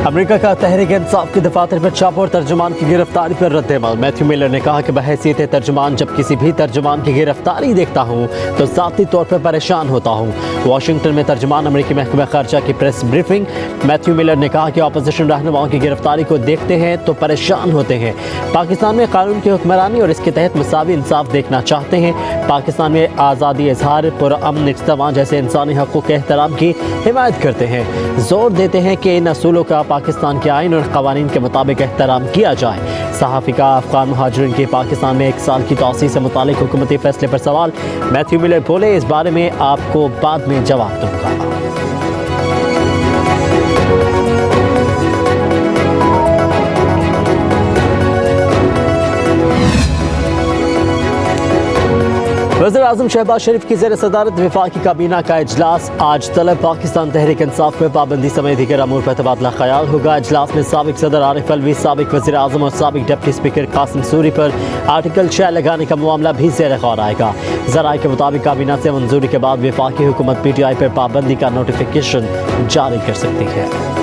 America का तहरीक इंसाफ के दफातर पर छापा और तर्जुमान की गिरफ्तारी पर रद्द-ए-अमल। मैथ्यू मिलर ने कहा कि बहैसियत तर्जुमान जब किसी भी तर्जुमान की गिरफ्तारी देखता हूँ तो ज़ाती तौर पर परेशान होता हूँ। वाशिंगटन में तर्जुमान अमेरिकी महकमा ख़ारजा की प्रेस ब्रीफिंग। मैथ्यू मिलर ने कहा कि अपोजिशन रहनुमाओं की गिरफ्तारी को देखते हैं तो परेशान होते हैं। पाकिस्तान में कानून की हुक्मरानी और इसके तहत मसावी इंसाफ देखना चाहते हैं। पाकिस्तान में आज़ादी इजहार, पुरअमन इज्तिमा जैसे इंसानी हक़ों के एहतराम की हिमायत करते हैं। जोर देते हैं कि इन असूलों का पाकिस्तान के आइन और क़वानीन के मुताबिक एहतराम किया जाए। सहाफ़ी का अफ़गान मुहाजिरीन की पाकिस्तान में 1 साल की तौसीअ से मुतालिक हुकूमती फैसले पर सवाल। मैथ्यू मिलर बोले, इस बारे में आपको बाद में जवाब दूंगा। वज़ीर-ए-आज़म शहबाज शरीफ की ज़ेर सदारत वफाकी काबीना का इजलास आज तलब पाकिस्तान तहरीक इंसाफ में पाबंदी समेत दीगर अमूर पर तबादला ख्याल होगा। इजलास में साबिक सदर आरिफ अलवी, साबिक वज़ीर-ए-आज़म और साबिक डिप्टी स्पीकर कासिम सूरी पर आर्टिकल 6 लगाने का मामला भी ज़ेर गौर आएगा। ज़राए के मुताबिक काबीना से मंजूरी के बाद वफाकी हुकूमत PTI पर पाबंदी का नोटिफिकेशन जारी कर सकती है।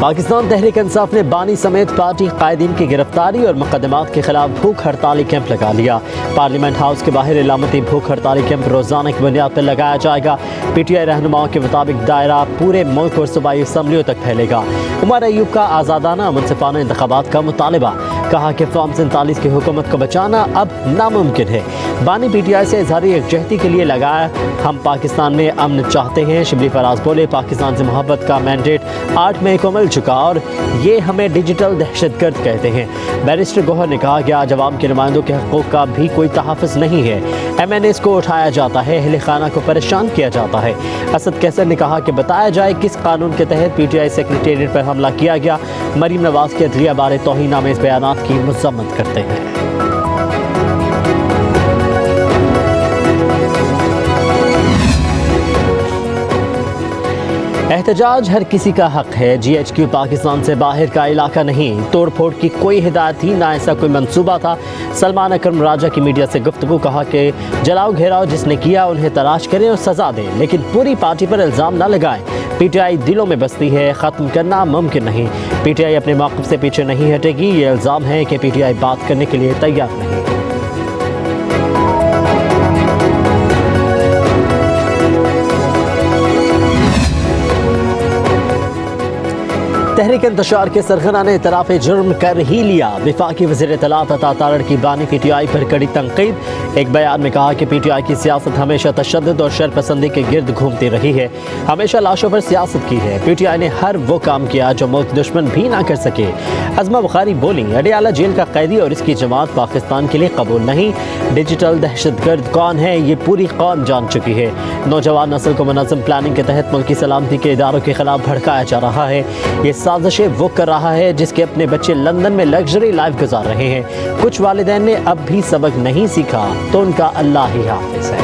पाकिस्तान तहरीक इंसाफ ने बानी समेत पार्टी कायदीन की गिरफ्तारी और मुकदमात के खिलाफ भूख हड़ताली कैंप लगा लिया। पार्लियामेंट हाउस के बाहर इलामती भूख हड़ताली कैंप रोजाना की बुनियाद पर लगाया जाएगा। PTI रहनुमाओं के मुताबिक दायरा पूरे मुल्क और सूबाई असम्बलियों तक फैलेगा। उमर अयूब का आज़ादाना मुनसिफाना इंतखाबात का मुतालबा। कहा कि फॉर्म 47 की हुकूमत को बचाना अब नामुमकिन है। बानी PTI से इजहारी यकजहती के लिए लगाया, हम पाकिस्तान में अमन चाहते हैं। शिबली फराज बोले, पाकिस्तान से मोहब्बत का मैंडेट 8 मई को मिल चुका और ये हमें डिजिटल दहशतगर्द कहते हैं। बैरिस्टर गौहर ने कहा कि आज अवाम के नुमाइंदों के हकूक़ का भी कोई तहफ़्फ़ुज़ नहीं है। MNAs को उठाया जाता है, अहले खाना को परेशान किया जाता है। असद कैसर ने कहा कि बताया जाए किस कानून के तहत PTI सेक्रेटेरिएट पर हमला किया गया। मरीम नवाज के अदलिया बारे तौहीनामेज़ बयानात की मज़म्मत करते हैं। एहतजाज हर किसी का हक है। GHQ पाकिस्तान से बाहर का इलाका नहीं। तोड़ फोड़ की कोई हिदायत थी, ना ऐसा कोई मंसूबा था। सलमान अकरम राजा की मीडिया से गुफ्तगू। कहा कि जलाओ घेराव जिसने किया उन्हें तलाश करें और सजा दें, लेकिन पूरी पार्टी पर इल्ज़ाम न लगाएं। PTI दिलों में बसती है, ख़त्म करना मुमकिन नहीं। PTI अपने मौक़िफ़ से पीछे नहीं हटेगी। ये इल्ज़ाम है कि PTI बात करने के लिए तैयार नहीं। तहरीक इंतशार के सरगना ने इतराफ़ जुर्म कर ही लिया। वफाकी वज़ीर इत्तलात अता तारड़ की बानी PTI पर कड़ी तनक़ीद। एक बयान में कहा कि PTI की सियासत हमेशा तशद्दुद और शरपसंदी के गिर्द घूमती रही है, हमेशा लाशों पर सियासत की है। PTI ने हर वो काम किया जो मुल्क दुश्मन भी ना कर सके। अज़मा बुखारी बोली, अडियाला जेल का कैदी और इसकी जमात पाकिस्तान के लिए कबूल नहीं। डिजिटल दहशतगर्द कौन है ये पूरी कौम जान चुकी है। नौजवान नस्ल को मुनज़्ज़म प्लानिंग के तहत मुल्की सलामती के इदारों के खिलाफ भड़काया जा रहा है। ये साजिशें वो कर रहा है जिसके अपने बच्चे लंदन में लग्जरी लाइफ गुजार रहे हैं। कुछ वालिदैन ने अब भी सबक नहीं सीखा तो उनका अल्लाह ही हाफिज है।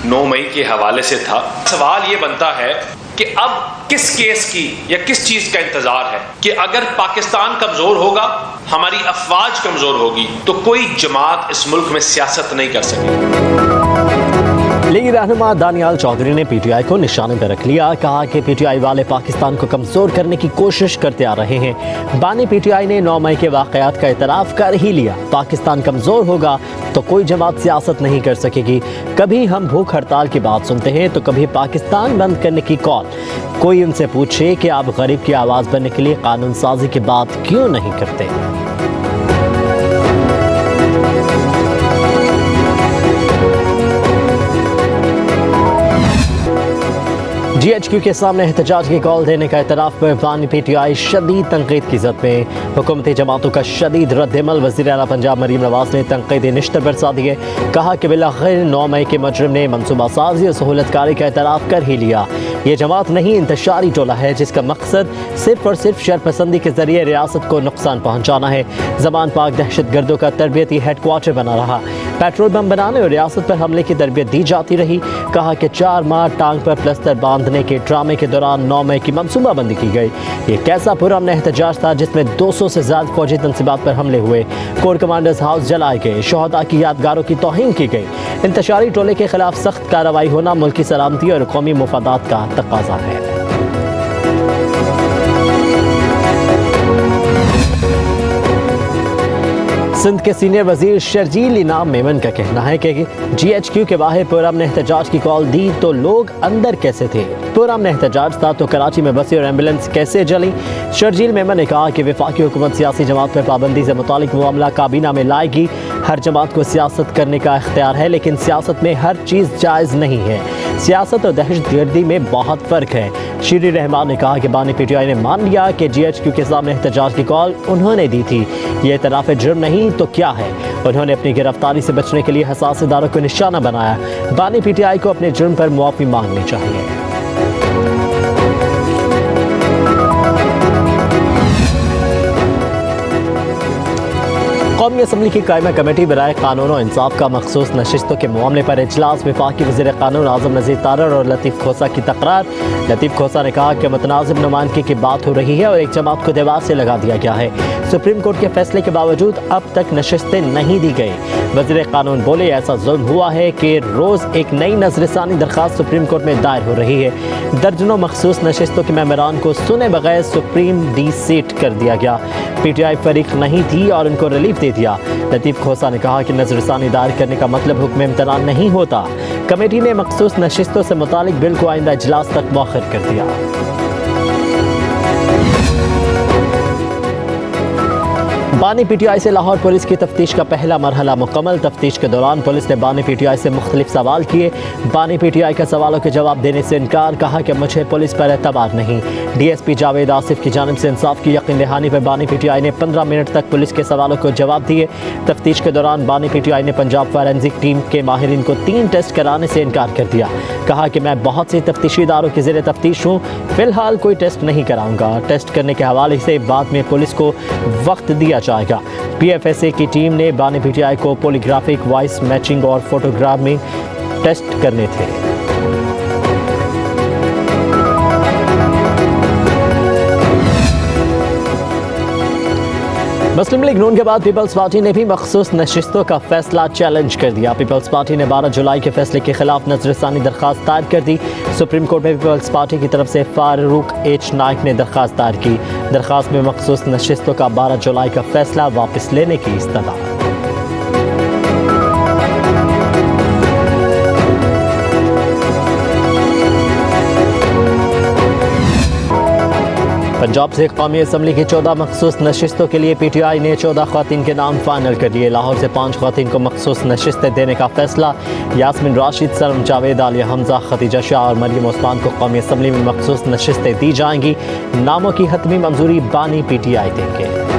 9 मई के हवाले से था। सवाल ये बनता है कि अब किस केस की या किस चीज का इंतजार है कि अगर पाकिस्तान कमजोर होगा, हमारी अफवाज कमजोर होगी, तो कोई जमात इस मुल्क में सियासत नहीं कर सकेगी। लीगी रहनुमा दानियाल चौधरी ने PTI को निशाने पर रख लिया। कहा कि PTI वाले पाकिस्तान को कमज़ोर करने की कोशिश करते आ रहे हैं। बानी PTI ने 9 मई के वाक़यात का इतराफ़ कर ही लिया। पाकिस्तान कमज़ोर होगा तो कोई जमात सियासत नहीं कर सकेगी। कभी हम भूख हड़ताल की बात सुनते हैं तो कभी पाकिस्तान बंद करने की कॉल। कोई उनसे पूछे कि आप गरीब की आवाज़ बनने के लिए कानून साजी की बात क्यों नहीं करते। GHQ के सामने एहतजाज की कॉल देने का इतराफ़ पर बानी PTI शदीद तनक़ीद की ज़द में। हुकूमती जमातों का शदीद रद्द-ए-अमल। वज़ीर आला पंजाब मरीम नवाज ने तनक़ीदी निश्तर बरसा दिए। कहा कि बिलाखिर 9 मई के मुजरिम ने मनसूबा साजी और सहूलतकारी का इतराफ़ कर ही लिया। ये जमात नहीं, इंतशारी टोला है जिसका मकसद सिर्फ और सिर्फ शरपसंदी के ज़रिए रियासत को नुकसान पहुँचाना है। ज़मान पाक दहशत गर्दों का तरबियती हेडक्वार्टर बना रहा। पेट्रोल बम बनाने और रियासत पर हमले की तरबियत दी जाती रही। कहा कि 4 माह टांग पर प्लस्तर बांधने के ड्रामे के दौरान 9 मई की मनसूबाबंदी की गई। ये कैसा पुरअमन एहतजाज था जिसमें 200 से ज्यादा फौजी तंसीबात पर हमले हुए, कोर कमांडर्स हाउस जलाए गए, शहदा की यादगारों की तौहीन की गई। इंतशारी टोले के खिलाफ सख्त कार्रवाई होना मुल्की सलामती और कौमी मुफादात का तकाजा है। सिंध के सीनियर वजीर शर्जील इनाम मेमन का कहना है कि GHQ के बाहर पुरअमन एहतजाज की कॉल दी तो लोग अंदर कैसे थे? पुरअमन एहतजाज था तो कराची में बसें और एम्बुलेंस कैसे जली? शर्जील मेमन ने कहा कि वफाकी हुकूमत सियासी जमात पर पाबंदी से मुतालिक मामला काबीना में लाएगी। हर जमात को सियासत करने का इख्तियार है, लेकिन सियासत में हर चीज़ जायज़ नहीं है। सियासत और दहशतगर्दी में बहुत फ़र्क है। शीरी रहमान ने कहा कि बानी PTI ने मान लिया कि GHQ के सामने एहतजाज की कॉल उन्होंने दी थी। ये इतराफ़ जुर्म नहीं तो क्या है? उन्होंने अपनी गिरफ्तारी से बचने के लिए हसास इदारों को निशाना बनाया। बानी PTI को अपने जुर्म पर मुआफ़ी मांगनी चाहिए। कौमी असम्बली की कायमा कमेटी बराए कानून और इंसाफ का मखसूस नशिस्तों के मामले पर इजलास। वफाकी वज़ीर कानून आज़म नज़ीर तारर और लतीफ़ खोसा की तकरार। लतीफ़ खोसा ने कहा कि मुतनाज़िब नुमाइंदगी की बात हो रही है और एक जमात को दीवार से लगा दिया गया है। सुप्रीम कोर्ट के फैसले के बावजूद अब तक नशिस्तें नहीं दी गई। वज़ीर कानून बोले ऐसा जुल्म हुआ है कि रोज़ एक नई नज़रसानी दरख्वास्त सुप्रीम कोर्ट में दायर हो रही है। दर्जनों मखसूस नशिस्तों के मेंबरान को सुने बगैर सुप्रीम डीसीट कर दिया गया। PTI फरीक नहीं थी और उनको रिलीफ दे दिया। लतीफ़ खोसा ने कहा कि नज़रसानी दायर करने का मतलब हुक्म इम्तनान नहीं होता। कमेटी ने मखसूस नशिस्तों से मुतालिक बिल को आइंदा इजलास तक मौखर कर दिया। बानी PTI से लाहौर पुलिस की तफ्तीश का पहला मरहला मुकम्मल। तफ्तीश के दौरान पुलिस ने बानी PTI से मुख्तलिफ सवाल किए। बानी PTI का सवालों के जवाब देने से इनकार। कहा कि मुझे पुलिस पर एतबार नहीं। DSP जावेद आसिफ की जानिब से इंसाफ की यकीन दहानी पर बानी PTI ने 15 मिनट तक पुलिस के सवालों को जवाब दिए। तफ्तीश के दौरान बानी PTI ने पंजाब फॉरेंसिक टीम के माहिरीन को 3 टेस्ट कराने से इनकार कर दिया। कहा कि मैं बहुत सी तफ्तीशी इदारों के ज़ेरे तफ्तीश हूँ, फिलहाल कोई टेस्ट नहीं कराऊंगा। टेस्ट करने के हवाले से बाद में पुलिस को वक्त दिया जाएगा। PFSA की टीम ने बानी PTI को पॉलीग्राफिक, वॉइस मैचिंग और फोटोग्राफिंग टेस्ट करने थे। मुस्लिम लीग नून के बाद पीपल्स पार्टी ने भी मखसूस नशिस्तों का फैसला चैलेंज कर दिया। पीपल्स पार्टी ने 12 जुलाई के फैसले के खिलाफ नजरसानी दरख्वास्त दायर कर दी। सुप्रीम कोर्ट में पीपल्स पार्टी की तरफ से फारूक H नाइक ने दरख्वास्त दायर की। दरख्वास्त में मखसूस नशिस्तों का 12 जुलाई का फैसला वापस लेने की इस्तदा। पंजाब से कौमी असम्बली की 14 मखसूस नशिस्तों के लिए PTI ने 14 ख़वातीन के नाम फाइनल कर दिए। लाहौर से 5 ख़वातीन को मखसूस नशिस्तें देने का फैसला। यास्मीन राशिद, सलम जावेद, आलिया हमजा, खदीजा शाह और मरियम उस्मान को कौमी असम्बली में मखसूस नशिस्तें दी जाएंगी। नामों की हतमी मंजूरी बानी PTI देंगे।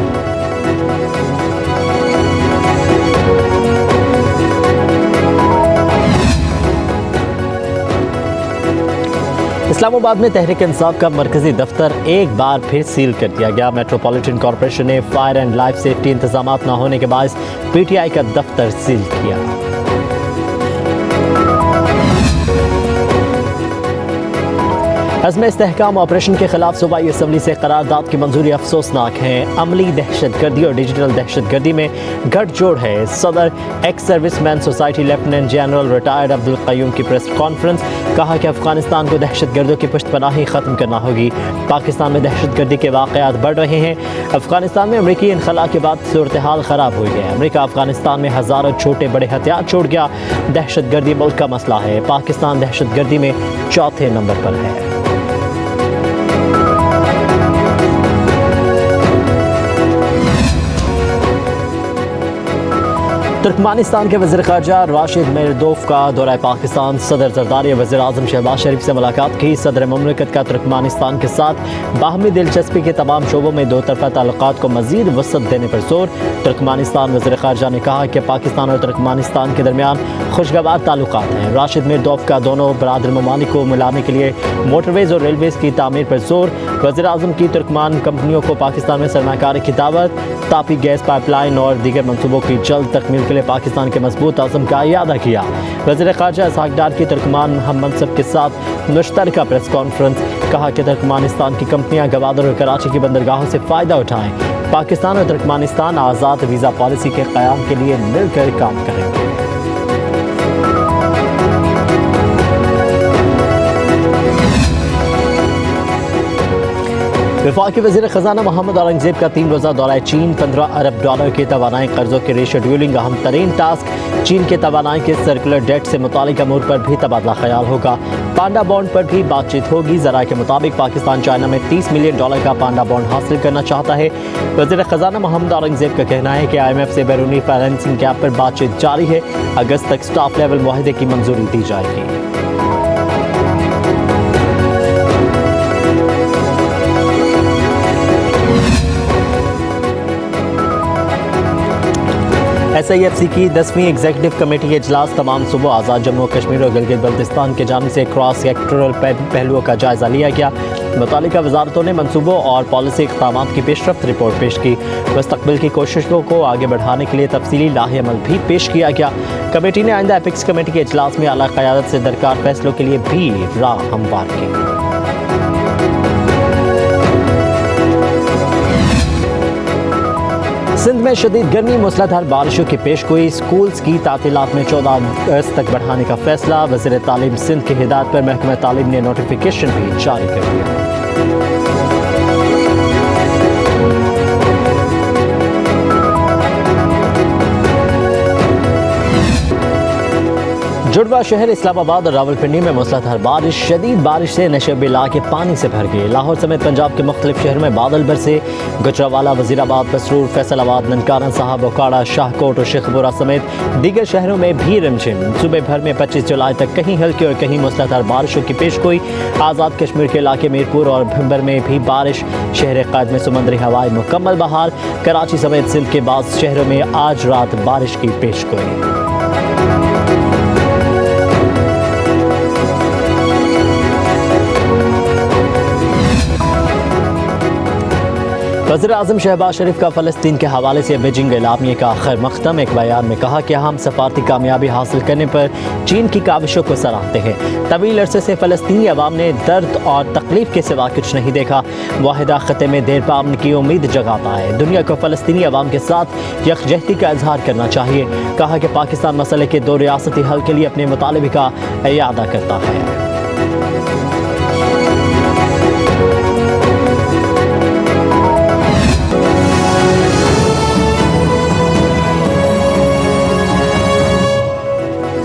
इस्लामाबाद में तहरीक इंसाफ का मरकजी दफ्तर एक बार फिर सील कर दिया गया। मेट्रोपॉलिटन कॉरपोरेशन ने फायर एंड लाइफ सेफ्टी इंतजामात न होने के बायस PTI का दफ्तर सील किया। अज़्म इस्तेहकाम ऑपरेशन के खिलाफ सूबाई असम्बली से करारदाद की मंजूरी अफसोसनाक है। अमली दहशतगर्दी और डिजिटल दहशतगर्दी में गठजोड़ है। सदर ex serviceman society lieutenant general retired Abdul Qayyum की प्रेस कॉन्फ्रेंस। कहा कि अफगानिस्तान को दहशतगर्दों की पुश्तपनाही ख़त्म करना होगी। पाकिस्तान में दहशतगर्दी के वाक़यात बढ़ रहे हैं। अफगानिस्तान में अमरीकी इनखला के बाद सूरत हाल ख़राब हुई है। अमरीका अफगानिस्तान में हज़ारों छोटे बड़े हथियार छोड़ गया। दहशतगर्दी मुल्क का मसला है। पाकिस्तान दहशतगर्दी में 4थे नंबर पर है। तुर्कमानिस्तान के वज़ीर ख़ारजा राशिद मेरदोफ का दौरा पाकिस्तान। सदर ज़रदारी वज़ीर आज़म शहबाज शरीफ से मुलाकात की। सदर मुमलिकत का तुर्कमानिस्तान के साथ बाहमी दिलचस्पी के तमाम शोबों में दो तरफ़ा ताल्लुकात को मज़ीद वसअत देने पर जोर। तुर्कमानिस्तान वज़ीर ख़ारजा ने कहा कि पाकिस्तान और तुर्कमानिस्तान के दरमियान खुशगवार ताल्लुकात हैं। राशिद मिर्दोफ का दोनों बरादर ममालिक को मिलाने के लिए मोटरवेज और रेलवेज़ की तामीर पर जोर। वज़ीर-ए-आज़म की तुर्कमान कंपनियों को पाकिस्तान में सरमायाकारी की दावत। तापी गैस पाइपलाइन और दीगर मनसूबों की जल्द तकमील के लिए पाकिस्तान के मजबूत आज़म का इयादा किया। वज़ीर ख़ारजा इसहाक डार की तुर्कमान हम मनसब के साथ मुश्तरका प्रेस कॉन्फ्रेंस। कहा कि तुर्कमानिस्तान की कंपनियां गवादर और कराची की बंदरगाहों से फ़ायदा उठाएं। पाकिस्तान और तुर्कमानिस्तान आज़ाद वीज़ा पॉलिसी के क़याम के लिए मिलकर काम करेंगे। वफाकी वज़ीर ख़ज़ाना मोहम्मद औरंगज़ेब का 3 रोज़ा दौरा चीन। 15 अरब डॉलर के तवानाई कर्जों के रीशेड्यूलिंग अहम तरीन टास्क। चीन के तवानाई के सर्कुलर डेट से मुतालिक अमूर पर भी तबादला ख्याल होगा। पांडा बॉन्ड पर भी बातचीत होगी। ज़राए के मुताबिक पाकिस्तान चाइना में $30 मिलियन का पांडा बॉन्ड हासिल करना चाहता है। वज़ीर ख़ज़ाना मोहम्मद औरंगज़ेब का कहना है कि IMF से बैरूनी फाइनेंसिंग गैप पर बातचीत जारी है। अगस्त तक स्टाफ लेवल मुआहदे की मंजूरी दी जाएगी। SIFC की 10वीं एग्जीक्यूटिव कमेटी इजलास तमाम सूबों आज़ाद जम्मू कश्मीर और गिलगित बल्तिस्तान के जानिब से क्रॉस सेक्टरल पहलुओं का जायज़ा लिया गया। मुतालिका वजारतों ने मनसूबों और पॉलिसी इक़दामात की पेशरफ्त रिपोर्ट पेश की। मुस्तक़बिल की कोशिशों को आगे बढ़ाने के लिए तफसीली लाहे अमल भी पेश किया गया। कमेटी ने आइंदा एपिक्स कमेटी के इजलास में आला क़यादत से दरकार फैसलों के लिए भी राह हमवार की। सिंध में शदीद गर्मी, मूसलाधार बारिशों की पेशगोई। स्कूल्स की तातीलात में 14 अगस्त तक बढ़ाने का फैसला। वज़ीर तालीम सिंध की हिदायत पर महकमा तालीम ने नोटिफिकेशन भी जारी कर दिया। जुड़वा शहर इस्लामाबाद और रावलपिंडी में मूसलाधार बारिश। शदीद बारिश से नशेब इलाके पानी से भर गए। लाहौर समेत पंजाब के मुख्तलिफ शहरों में बादल बरसे। गुजरावाला, वजीराबाद, पसरूर, फैसलाबाद, ननकाना साहब, ओकाड़ा, शाहकोट और शेखपुरा समेत दीगर शहरों में भी रिमझिम। सूबे भर में 25 जुलाई तक कहीं हल्की और कहीं मूसलाधार बारिशों की पेशगोई। आज़ाद कश्मीर के इलाके मीरपुर और भिंबर में भी बारिश। शहर क़ायद में समुद्री हवाएं मुकम्मल बहाल। कराची समेत सिंध के बाद शहरों में आज रात बारिश की पेशगोई। वज़ीर-ए-आज़म शहबाज शरीफ का फ़लस्तीन के हवाले से बीजिंग एलामिया का आखिर मख्तम। एक बयान में कहा कि हम सफारती कामयाबी हासिल करने पर चीन की काविशों को सराहते हैं। तवील अरसे से फ़लस्तीनी अवाम ने दर्द और तकलीफ के सिवा कुछ नहीं देखा। वाहिदा ख़त्े में देर पामन की उम्मीद जगाता है। दुनिया को फ़लस्तीनी अवाम के साथ यकजहती का इजहार करना चाहिए। कहा कि पाकिस्तान मसले के 2 रियासती हल के लिए अपने मुतालबे का इयादा करता है।